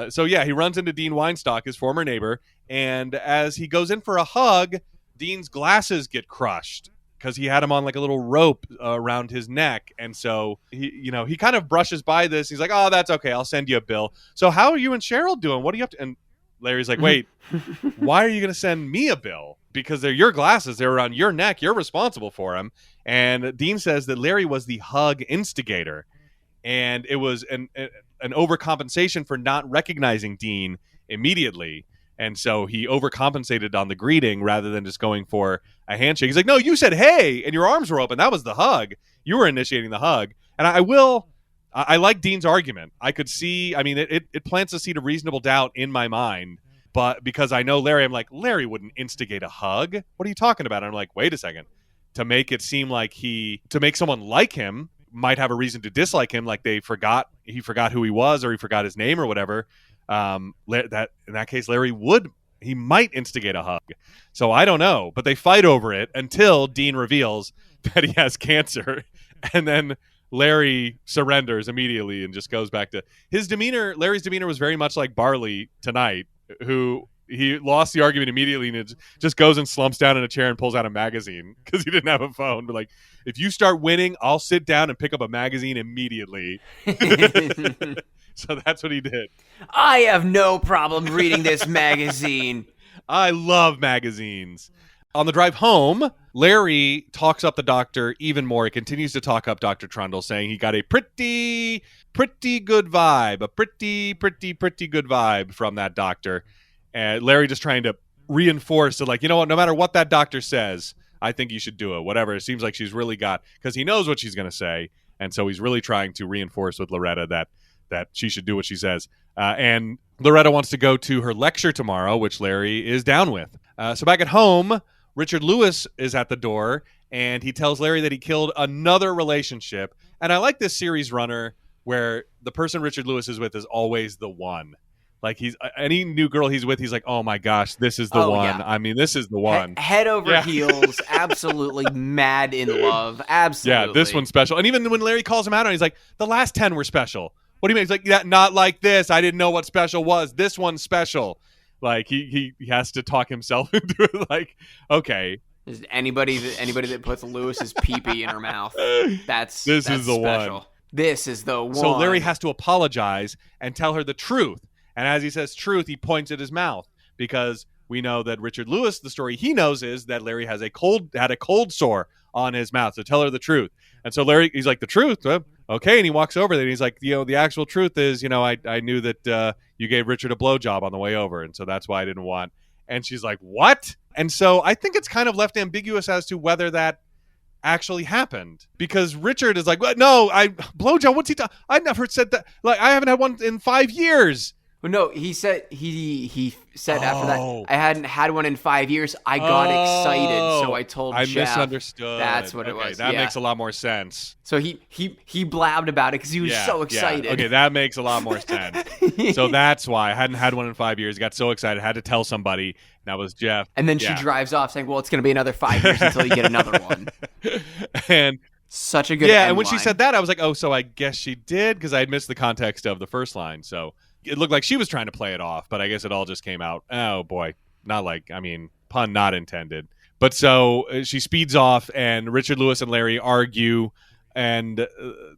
So yeah, he runs into Dean Weinstock, his former neighbor, and as he goes in for a hug, Dean's glasses get crushed because he had him on like a little rope around his neck. And so he kind of brushes by this. He's like, oh, that's okay. I'll send you a bill. So how are you and Cheryl doing? What do you have to? And Larry's like, wait, why are you going to send me a bill? Because they're your glasses. They're around your neck. You're responsible for them. And Dean says that Larry was the hug instigator. And it was an overcompensation for not recognizing Dean immediately. And so he overcompensated on the greeting rather than just going for a handshake. He's like, no, you said, hey, and your arms were open. That was the hug. You were initiating the hug. And I like Dean's argument. I could see, I mean, it plants a seed of reasonable doubt in my mind. But because I know Larry, I'm like, Larry wouldn't instigate a hug. What are you talking about? And I'm like, wait a second. To make it seem like to make someone like him might have a reason to dislike him, like he forgot who he was, or he forgot his name or whatever. That in that case, Larry might instigate a hug. So I don't know, but they fight over it until Dean reveals that he has cancer, and then Larry surrenders immediately and just goes back to his demeanor. Larry's demeanor was very much like Barley tonight, who he lost the argument immediately and it just goes and slumps down in a chair and pulls out a magazine because he didn't have a phone. But like, if you start winning, I'll sit down and pick up a magazine immediately. So that's what he did. I have no problem reading this magazine. I love magazines. On the drive home, Larry talks up the doctor even more. He continues to talk up Dr. Trundle, saying he got a pretty good vibe, a pretty good vibe from that doctor. And Larry just trying to reinforce that, like, you know what, no matter what that doctor says, I think you should do it. Whatever. It seems like she's really got, because he knows what she's going to say. And so he's really trying to reinforce with Loretta that she should do what she says. And Loretta wants to go to her lecture tomorrow, which Larry is down with. So back at home, Richard Lewis is at the door, and he tells Larry that he killed another relationship. And I like this series runner where the person Richard Lewis is with is always the one. Like, he's any new girl he's with, he's like, oh my gosh, this is the one. Yeah. I mean, this is the one. Head over heels, absolutely mad in love. Absolutely. Yeah, this one's special. And even when Larry calls him out on it, he's like, the last 10 were special. What do you mean? He's like, yeah, not like this. I didn't know what special was. This one's special. Like, he has to talk himself into it. Like, okay. Is anybody that puts Lewis's pee-pee in her mouth, that's is the special. One. This is the one. So Larry has to apologize and tell her the truth. And as he says truth, he points at his mouth, because we know that Richard Lewis, the story he knows is that Larry had a cold sore on his mouth. So tell her the truth. And so Larry, he's like, the truth? Okay. And he walks over there and he's like, the actual truth is, I knew that you gave Richard a blowjob on the way over. And so that's why I didn't want. And she's like, what? And so I think it's kind of left ambiguous as to whether that actually happened, because Richard is like, well, no, blowjob. What's he talking? I never said that. Like, I haven't had one in 5 years. Well, no, he said after that, I hadn't had one in 5 years. I got excited, so I told Jeff. I misunderstood. That's what it was. That makes a lot more sense. So he blabbed about it because he was so excited. Yeah. Okay, that makes a lot more sense. So that's why I hadn't had one in 5 years. I got so excited, I had to tell somebody. That was Jeff. And then she drives off saying, well, it's going to be another 5 years until you get another one. And such a good end and when line. she said that, I was like, oh, so I guess she did, because I had missed the context of the first line. So it looked like she was trying to play it off, but I guess it all just came out. Oh, boy. Pun not intended. But so she speeds off, and Richard Lewis and Larry argue, and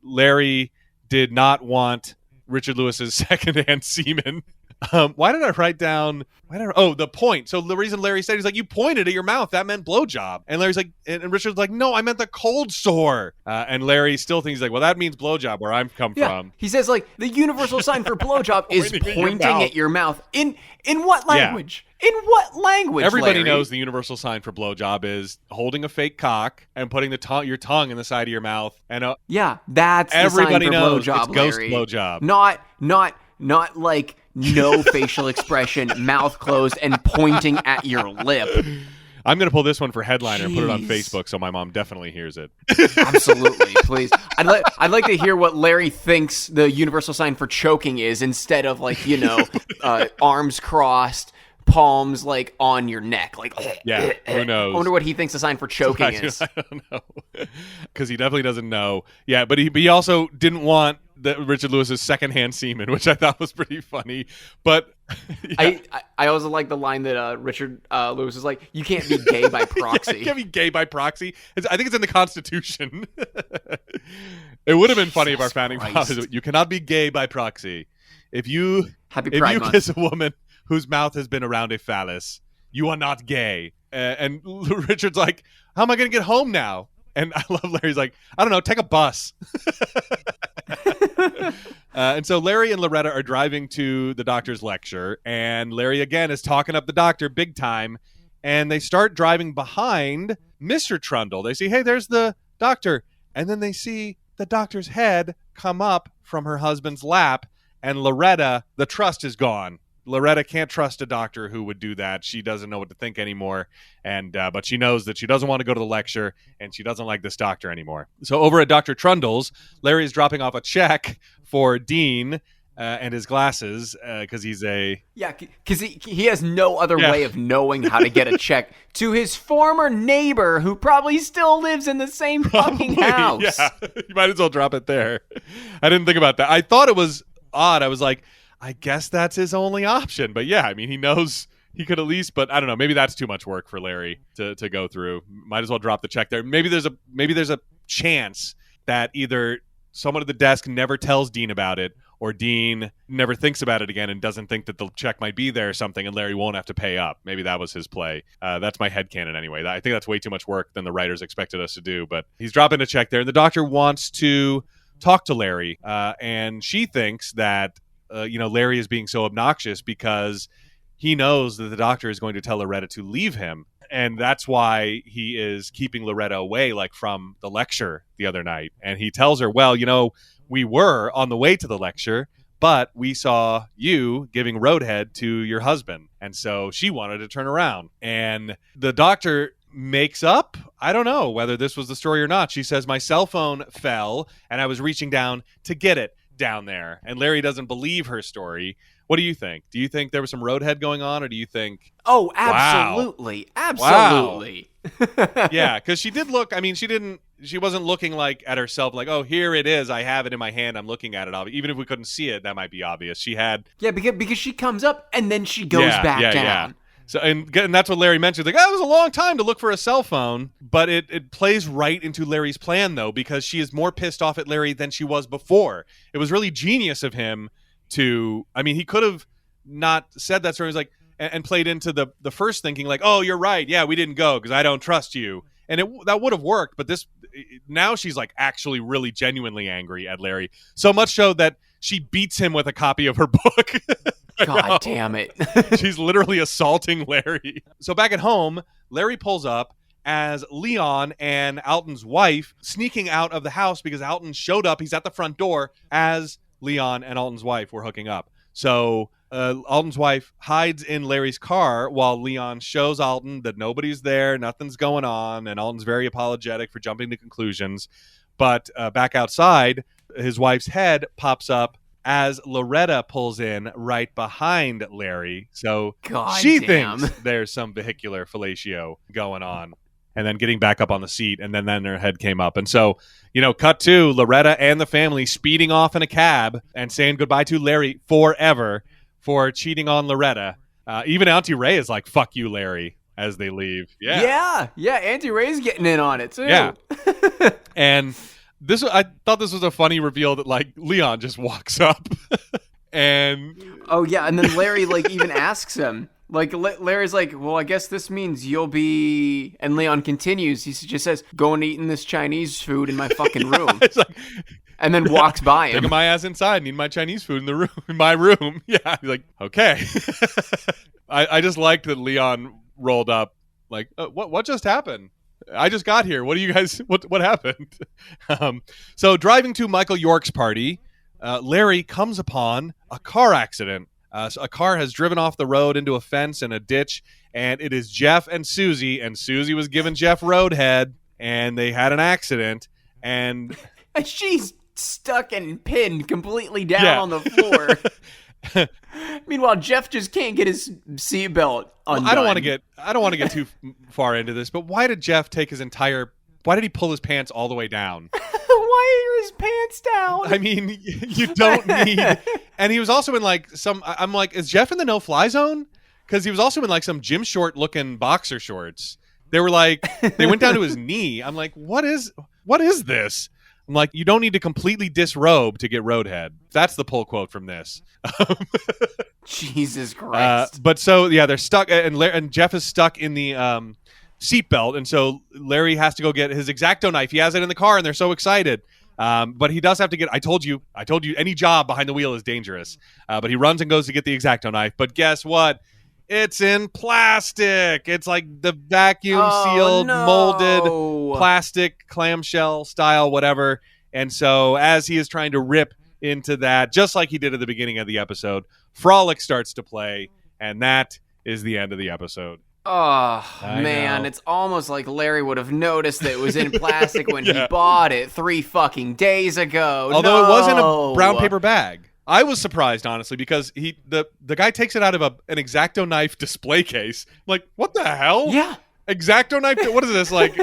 Larry did not want Richard Lewis's secondhand semen. Why did I write down? The point. So the reason Larry said, he's like, you pointed at your mouth. That meant blowjob. And Larry's like, and Richard's like, no, I meant the cold sore. And Larry still thinks like, well, that means blowjob where I'm come from. He says like the universal sign for blowjob is pointing at your mouth. In what language? Yeah. In what language? Everybody Larry? knows the universal sign for blowjob is holding a fake cock and putting your tongue in the side of your mouth. And that's everybody the sign for knows blowjob, it's ghost Larry. blowjob. Not like no facial expression, mouth closed, and pointing at your lip. I'm going to pull this one for headliner and put it on Facebook so my mom definitely hears it. Absolutely, please. I'd like to hear what Larry thinks the universal sign for choking is, instead of like, arms crossed, palms like on your neck. Like, yeah, who knows? I wonder what he thinks the sign for choking is. I don't know, because he definitely doesn't know. Yeah, but he also didn't want Richard Lewis's secondhand semen, which I thought was pretty funny. But yeah. I also like the line that Richard Lewis is like, you can't be gay by proxy. You can't be gay by proxy. I think it's in the Constitution. It would have been funny if our founding fathers, you cannot be gay by proxy. If you kiss a woman whose mouth has been around a phallus, you are not gay. And Richard's like, how am I going to get home now? And I love Larry's like, I don't know, take a bus. And so Larry and Loretta are driving to the doctor's lecture, and Larry again is talking up the doctor big time, and they start driving behind Mr. Trundle. They see, hey, there's the doctor, and then they see the doctor's head come up from her husband's lap, and Loretta, the trust is gone. Loretta can't trust a doctor who would do that. She doesn't know what to think anymore, and but she knows that she doesn't want to go to the lecture, and she doesn't like this doctor anymore. So over at Dr. Trundle's, Larry is dropping off a check for Dean and his glasses because he's because he has no other way of knowing how to get a check to his former neighbor who probably still lives in the same fucking house. Yeah, you might as well drop it there. I didn't think about that. I thought it was odd. I was like, I guess that's his only option. But yeah, I mean, he knows he could at least, but I don't know. Maybe that's too much work for Larry to go through. Might as well drop the check there. Maybe there's a chance that either someone at the desk never tells Dean about it, or Dean never thinks about it again and doesn't think that the check might be there or something, and Larry won't have to pay up. Maybe that was his play. That's my headcanon anyway. I think that's way too much work than the writers expected us to do, but he's dropping a check there, and the doctor wants to talk to Larry, and she thinks that Larry is being so obnoxious because he knows that the doctor is going to tell Loretta to leave him. And that's why he is keeping Loretta away, like from the lecture the other night. And he tells her, well, we were on the way to the lecture, but we saw you giving roadhead to your husband. And so she wanted to turn around. And the doctor makes up, I don't know whether this was the story or not. She says, my cell phone fell and I was reaching down to get it down there. And Larry doesn't believe her story. What do you think? Do you think there was some roadhead going on, or do you think... Oh, absolutely. Wow. Absolutely. Wow. Yeah, because she did look... I mean, she wasn't looking like at herself like, oh, here it is. I have it in my hand. I'm looking at it. Even if we couldn't see it, that might be obvious. She had... Yeah, because she comes up and then she goes back down. Yeah. So, and that's what Larry mentioned. Like, it was a long time to look for a cell phone. But it plays right into Larry's plan, though, because she is more pissed off at Larry than she was before. It was really genius of him to, I mean, he could have not said that story. He was like, and played into the first thinking like, oh, you're right. Yeah, we didn't go because I don't trust you. And that would have worked. But now she's like actually really genuinely angry at Larry. So much so that she beats him with a copy of her book. God damn it. She's literally assaulting Larry. So back at home, Larry pulls up as Leon and Alton's wife sneaking out of the house because Alton showed up. He's at the front door as Leon and Alton's wife were hooking up. So Alton's wife hides in Larry's car while Leon shows Alton that nobody's there, nothing's going on, and Alton's very apologetic for jumping to conclusions. But back outside, his wife's head pops up as Loretta pulls in right behind Larry. So she thinks there's some vehicular fellatio going on. And then getting back up on the seat, and then her head came up. And so, cut to Loretta and the family speeding off in a cab and saying goodbye to Larry forever for cheating on Loretta. Even Auntie Ray is like, fuck you, Larry, as they leave. Yeah, Auntie Ray's getting in on it, too. Yeah. And I thought this was a funny reveal that, like, Leon just walks up. And... Oh, yeah, and then Larry, like, even asks him. Like, Larry's like, well, I guess this means you'll be... And Leon continues. He just says, go and eat in this Chinese food in my fucking room. Like, and then walks by him. Taking my ass inside. Need my Chinese food in the room, in my room. Yeah. He's like, okay. I just liked that Leon rolled up. Like, what just happened? I just got here. What do you guys... What happened? So driving to Michael York's party, Larry comes upon a car accident. So a car has driven off the road into a fence and a ditch, and it is Jeff and Susie was giving Jeff roadhead, and they had an accident, and she's stuck and pinned completely down on the floor. Meanwhile, Jeff just can't get his seatbelt undone. Well, I don't want to get too far into this, but why did Jeff take why did he pull his pants all the way down? Why are his pants down? I mean, you don't need... And he was also in like some... I'm like, is Jeff in the no-fly zone? Because he was also in like some gym short-looking boxer shorts. They were like... They went down to his knee. I'm like, what is this? I'm like, you don't need to completely disrobe to get roadhead. That's the pull quote from this. Jesus Christ. But so, yeah, they're stuck... And Jeff is stuck in the... seatbelt, and so Larry has to go get his X-Acto knife. He has it in the car, and they're so excited. But he does have to get... I told you, any job behind the wheel is dangerous. But he runs and goes to get the X-Acto knife. But guess what? It's in plastic. It's like the vacuum-sealed, molded plastic clamshell style, whatever. And so as he is trying to rip into that, just like he did at the beginning of the episode, Frolic starts to play, and that is the end of the episode. Oh, man, it's almost like Larry would have noticed that it was in plastic when he bought it 3 fucking days ago. Although it wasn't a brown paper bag. I was surprised, honestly, because the guy takes it out of an X-Acto knife display case. I'm like, what the hell? Yeah. X-Acto knife? What is this, like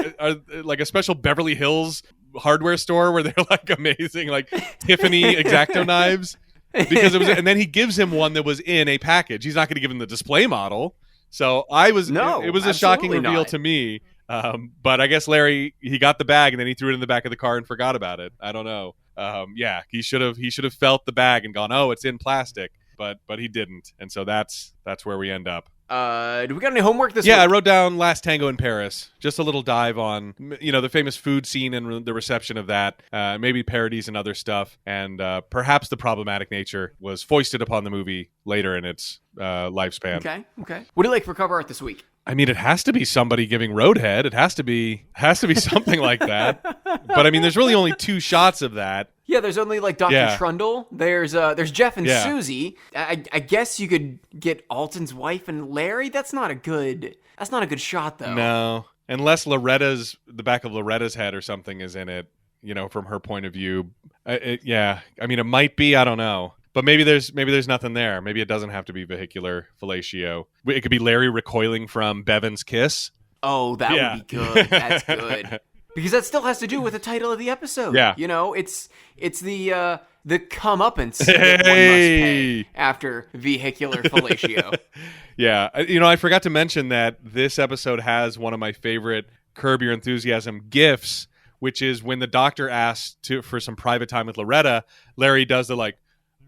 like a special Beverly Hills hardware store where they're like amazing, like Tiffany X-Acto knives? Because it was, and then he gives him one that was in a package. He's not going to give him the display model. So it was a shocking reveal not. to me. But I guess Larry, he got the bag and then he threw it in the back of the car and forgot about it. I don't know. Yeah, he should have felt the bag and gone, oh, it's in plastic, but he didn't, and so that's where we end up. Do we got any homework this week? Yeah, I wrote down Last Tango in Paris. Just a little dive on, the famous food scene and the reception of that. Maybe parodies and other stuff. And perhaps the problematic nature was foisted upon the movie later in its lifespan. Okay. What do you like for cover art this week? I mean, it has to be somebody giving Roadhead. It has to be something like that. But I mean, there's really only 2 shots of that. Yeah, there's only like Dr. Trundle. There's Jeff and Susie. I guess you could get Alton's wife and Larry. That's not a good shot though. No, unless the back of Loretta's head or something is in it, from her point of view. I mean, it might be. I don't know. But maybe there's nothing there. Maybe it doesn't have to be vehicular fellatio. It could be Larry recoiling from Bevan's kiss. Oh, that would be good. That's good. Because that still has to do with the title of the episode. Yeah. It's the comeuppance that one must pay after vehicular fellatio. Yeah. I forgot to mention that this episode has one of my favorite Curb Your Enthusiasm gifs, which is when the doctor asks for some private time with Loretta, Larry does the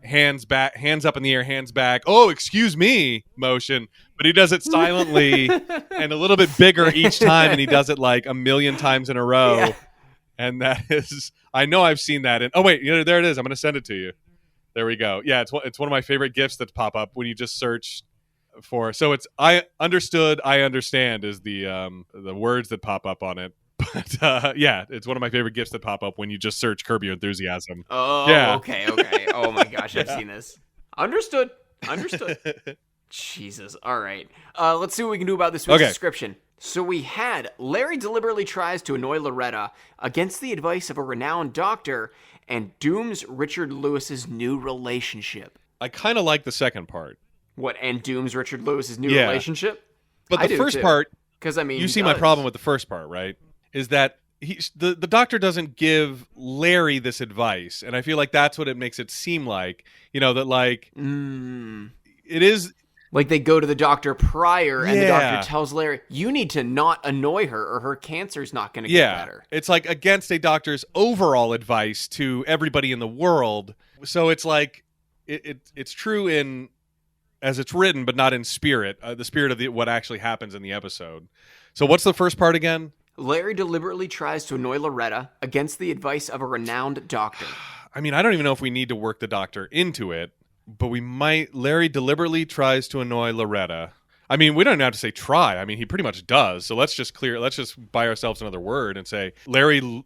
hands up in the air, hands back, oh, excuse me motion, but he does it silently and a little bit bigger each time, and he does it like a million times in a row. Yeah. And that is, I know I've seen that oh wait, there it is. I'm going to send it to you. There we go. Yeah, it's one of my favorite GIFs that pop up when you just search for, so it's I understand is the words that pop up on it. But yeah, it's one of my favorite GIFs that pop up when you just search Curb Your Enthusiasm. Oh, yeah. Okay. Oh my gosh, I've seen this. Understood. Jesus. All right. Let's see what we can do about this week's description. So we had Larry deliberately tries to annoy Loretta against the advice of a renowned doctor and dooms Richard Lewis's new relationship. I kind of like the second part. What, and dooms Richard Lewis's new relationship? But the first part, because I mean, you see my problem with the first part, right? Is that the doctor doesn't give Larry this advice, and I feel like that's what it makes it seem like. That it is like they go to the doctor prior, and the doctor tells Larry, "You need to not annoy her, or her cancer's not going to get better." It's like against a doctor's overall advice to everybody in the world. So it's like it's true in as it's written, but not in spirit. The spirit of what actually happens in the episode. So what's the first part again? Larry deliberately tries to annoy Loretta against the advice of a renowned doctor. I mean, I don't even know if we need to work the doctor into it, but we might. Larry deliberately tries to annoy Loretta. I mean, we don't even have to say try. I mean, he pretty much does. So let's just buy ourselves another word and say Larry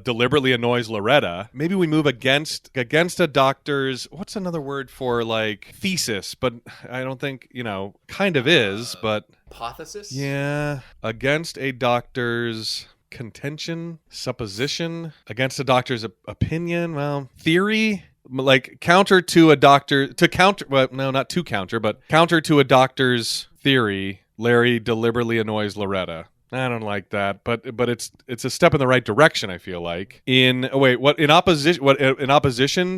deliberately annoys Loretta. Maybe we move against a doctor's, what's another word for thesis? But I don't think, kind of is, but hypothesis? Yeah. Against a doctor's contention, supposition, against a doctor's opinion, theory, counter to a doctor, not to counter, but counter to a doctor's theory, Larry deliberately annoys Loretta. I don't like that, but it's a step in the right direction, I feel like. In opposition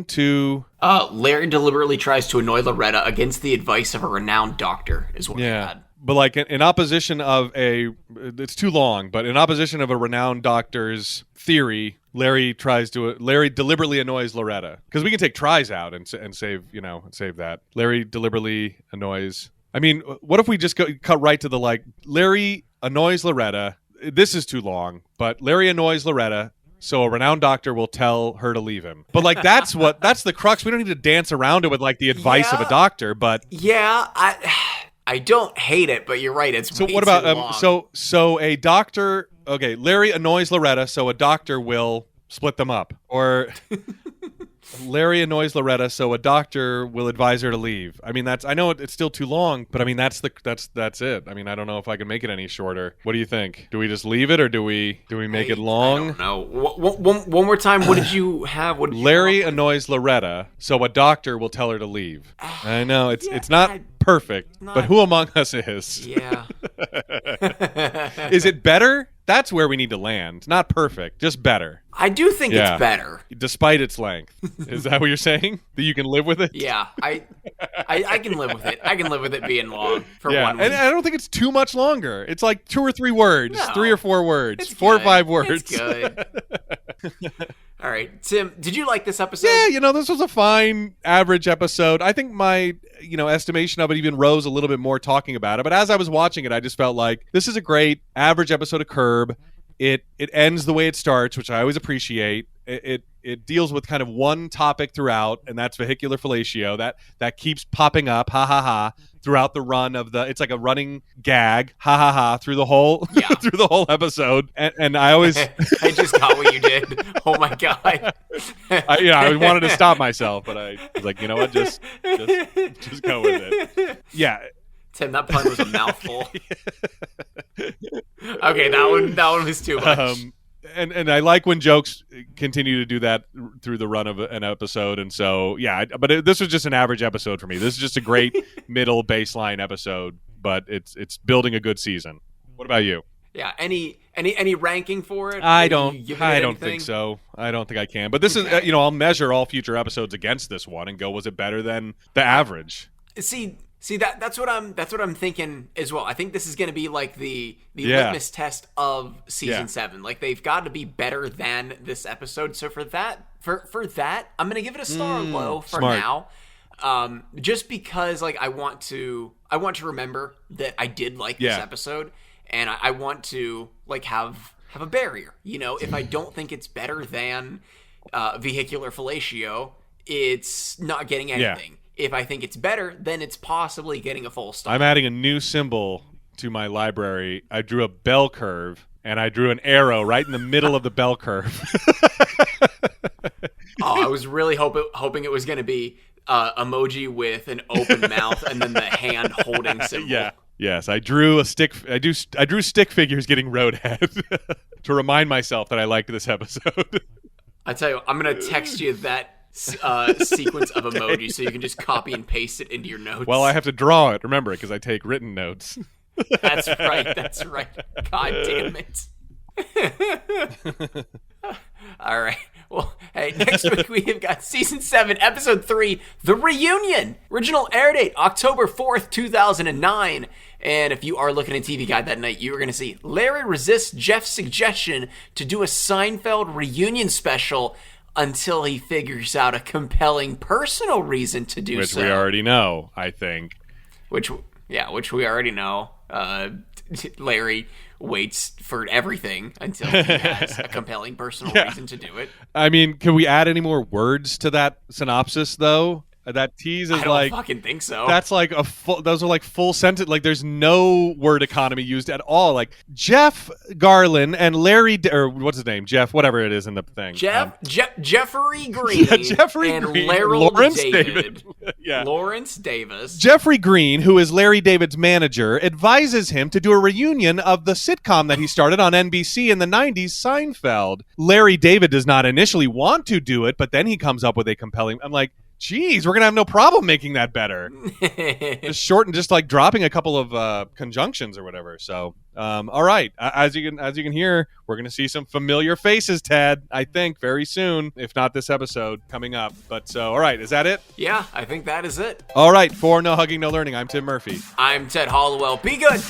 to Larry deliberately tries to annoy Loretta against the advice of a renowned doctor is what I had. But in opposition of it's too long, but in opposition of a renowned doctor's theory, Larry deliberately annoys Loretta. Because we can take tries out and save that. Larry deliberately annoys. I mean, what if we just cut right to Larry annoys Loretta. This is too long, but Larry annoys Loretta, so a renowned doctor will tell her to leave him. But that's the crux. We don't need to dance around it with the advice of a doctor, but I don't hate it, but you're right. It's so. What about so a doctor? Okay, Larry annoys Loretta, so a doctor will split them up, or Larry annoys Loretta, so a doctor will advise her to leave. I mean, I know it's still too long, but I mean that's it. I mean, I don't know if I can make it any shorter. What do you think? Do we just leave it, or do we make it long? I don't know. One more time. What did you have? Larry annoys Loretta, so a doctor will tell her to leave. I know it's not perfect, but who among us is? Yeah. Is it better That's where we need to land. Not perfect, just better. I do think it's better. Despite its length. Is that what you're saying? That you can live with it? Yeah, I can live with it. I can live with it being long for 1 week. And I don't think it's too much longer. It's like 2 or 3 words, No. 3 or 4 words, It's 4 or good. 5 words. It's good. All right, Tim, did you like this episode? Yeah, this was a fine, average episode. I think my, estimation of it even rose a little bit more talking about it. But as I was watching it, I just felt like this is a great average episode of Curb. It ends the way it starts, which I always appreciate. It deals with kind of one topic throughout, and that's vehicular fellatio. That keeps popping up, ha ha ha, throughout the run of the. It's like a running gag, ha ha ha, through the whole through the whole episode. And I always, I just got what you did. Oh my god! I wanted to stop myself, but I was like, you know what, just go with it. Yeah. Tim, that pun was a mouthful. Okay, that one was too much. And I like when jokes continue to do that through the run of an episode, and so this was just an average episode for me. This is just a great middle baseline episode, but it's building a good season. What about you? Yeah, any ranking for it? I don't think so. I don't think I can. But this is I'll measure all future episodes against this one and go, was it better than the average? See that's what I'm thinking as well. I think this is going to be like the litmus test of season 7. Like they've got to be better than this episode. So for that, I'm going to give it a star low for now. Just because like I want to remember that I did like this episode, and I want to like have a barrier. If I don't think it's better than Vehicular Fellatio, it's not getting anything. If I think it's better, then it's possibly getting a full star. I'm adding a new symbol to my library. I drew a bell curve, and I drew an arrow right in the middle of the bell curve. I was really hoping it was going to be emoji with an open mouth and then the hand holding symbol. Yeah. Yes, I drew a stick. I drew stick figures getting roadhead to remind myself that I liked this episode. I tell you, I'm going to text you that sequence of emoji so you can just copy and paste it into your notes. Well, I have to draw it, remember, because I take written notes. That's right. God damn it. All right. Well, hey, next week we have got Season 7, Episode 3, The Reunion. Original air date, October 4th, 2009. And if you are looking at TV Guide that night, you are going to see Larry resists Jeff's suggestion to do a Seinfeld reunion special until he figures out a compelling personal reason to do so. Which we already know, I think. Which we already know. Larry waits for everything until he has a compelling personal reason to do it. I mean, can we add any more words to that synopsis, though? That tease is I don't fucking think so. That's like those are like full sentence. Like there's no word economy used at all. Like Jeff Garland and Larry, or what's his name? Jeff, whatever it is in the thing. Jeffrey Green. Jeffrey and Green. Lawrence David. Yeah. Lawrence Davis. Jeffrey Green, who is Larry David's manager, advises him to do a reunion of the sitcom that he started on NBC in the 90s, Seinfeld. Larry David does not initially want to do it, but then he comes up with a compelling... I'm like, geez, we're going to have no problem making that better. Just short and just like dropping a couple of conjunctions or whatever. So, all right. As you can hear, we're going to see some familiar faces, Ted, I think, very soon, if not this episode coming up. But so, all right. Is that it? Yeah, I think that is it. All right. For No Hugging, No Learning, I'm Tim Murphy. I'm Ted Hollowell. Be good.